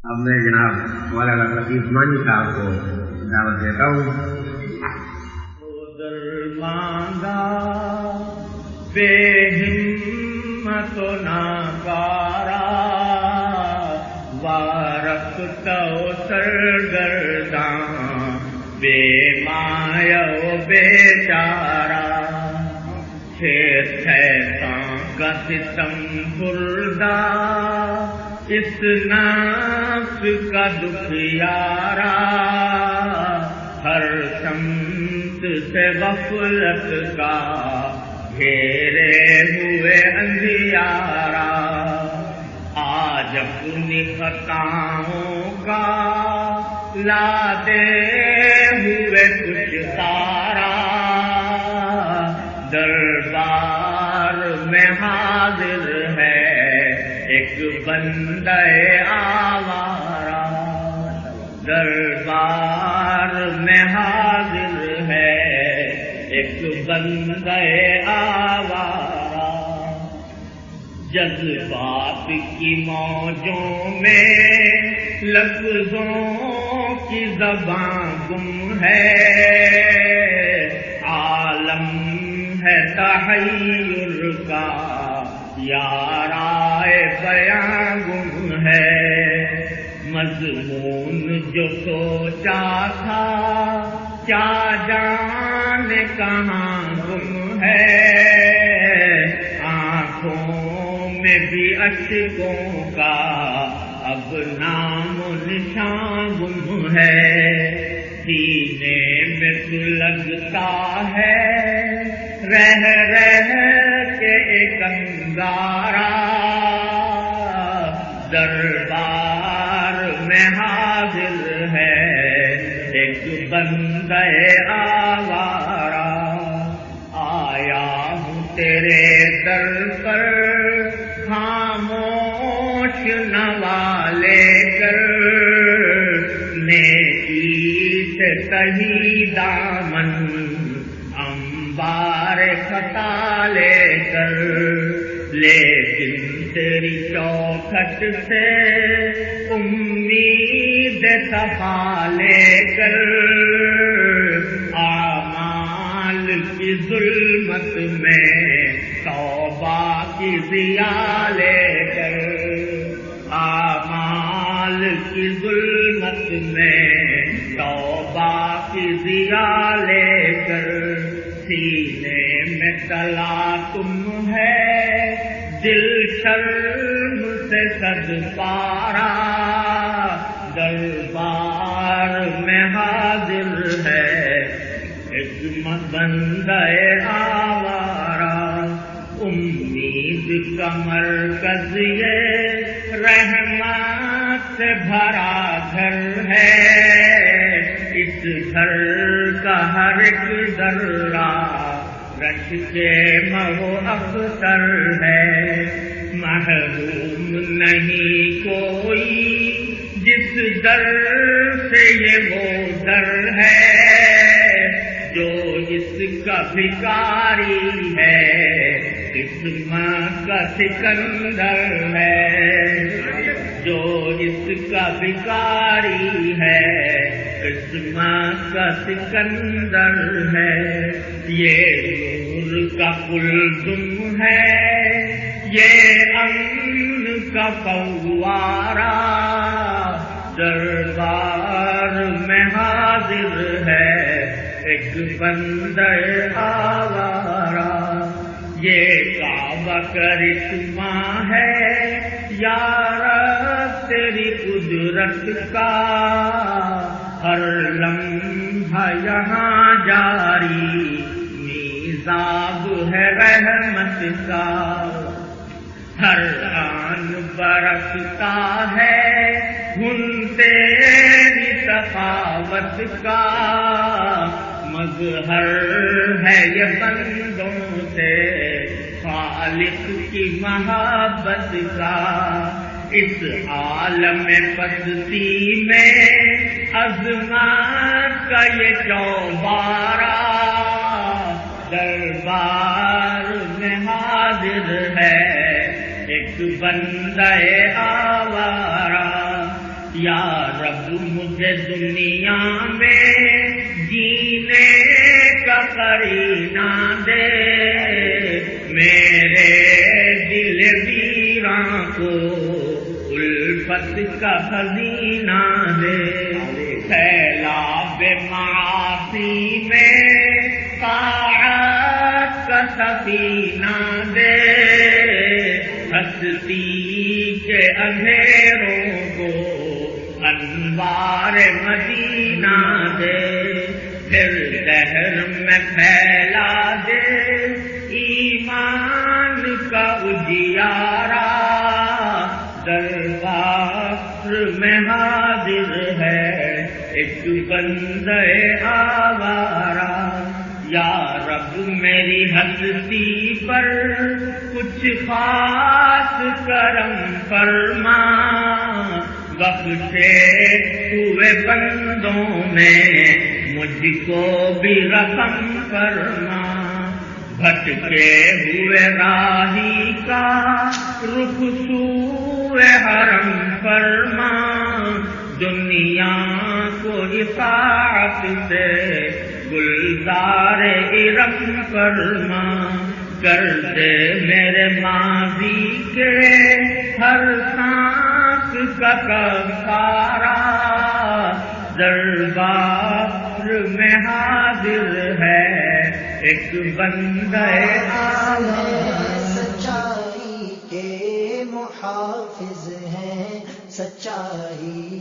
اب میں جناب مولانا لطیف مانی صاحب کو دعوت دیتا ہوں. مانگا بے ہمت و ناکارا وارق تو سرگرداں بے مایا و بے چارا شیطان کا ستم بردہ اس نفس کا دکھیارا ہر سمت سے غفلت کا گھیرے ہوئے اندھیارا آج اپنی خطاؤں کا لا دے ہوئے کچھ تارا دربار میں حاضر ہے ایک بندہ آوارہ دربار میں حاضر ہے ایک بندہ آوارہ جذبات کی موجوں میں لفظوں کی زباں گم ہے عالم ہے تحیر کا یارائے بیاں گم ہے مضمون جو سوچا تھا کیا جانے کہاں گم ہے آنکھوں میں بھی اشکوں کا اب نام و نشان گم ہے سینے میں سلگتا ہے رہ کے ایک انگارہ دربار میں حاضر ہے ایک بندہ آوارہ آیا ہوں تیرے در پر خاموش نوالے کر نیکی سے تہی دامن انبار خطا لے کر لیکن تیری چوکھٹ سے امید صفا لے کر اعمال کی ظلمت میں توبہ کی ضیا لے کر اعمال کی ظلمت میں توبہ کی ضیا لے کر سینے میں تلا تم ہے دل شرم سے صد پارا دربار میں حاضر ہے ایک بندہ آوارہ امید کا مرکز یہ رحمت سے بھرا گھر ہے اس گھر کا ہر ایک درہ رش کے مہو اختر ہے محروم نہیں کوئی جس در سے یہ وہ در ہے جو اس کا بھکاری ہے قسمت کا سکندر ہے جو اس کا بھکاری ہے قسمت کا سکندر ہے یہ نور کا کلثم ہے یہ امن کا فوارہ دربار میں حاضر ہے ایک بندہ آوارہ یہ کعبہ کرشمہ ہے یا رب تیری قدرت کا ہر لمحہ یہاں جاری میزاب ہے رحمت کا ہر آن برستا ہے ہن تیری سخاوت کا مظہر ہے یہ بندوں سے خالق کی محبت کا اس عالم پستی میں عظمت کا یہ چوبارہ دربار میں حاضر ہے ایک بندہ آوارہ یا رب مجھے دنیا میں جینے کا قرینہ دے، میرے دل ویراں کو الفت کا خزینہ دے، سیلاب معاصی میں طاعت کا سفینہ دے، ہستی کے اندھیروں کو انوار مدینہ دے، پھر دہر میں پھیلا دے ایمان کا اجیارہ، دربار میں حاضر ہے ایک بندہ آوارہ، یا رب میری ہستی پر کچھ خاص کرم فرما، بخشے ہوئے بندوں میں مجھ کو بھی رحم فرما، بھٹکے ہوئے راہی کا رخ سوئے حرم فرما، دنیا کو اطاعت سے گلزار ارم فرما، کر دے میرے ماضی کے ہر سانس کا کفارہ، دربار میں حاضر ہے ایک بندہ سچائی کے محافظ ہیں، سچائی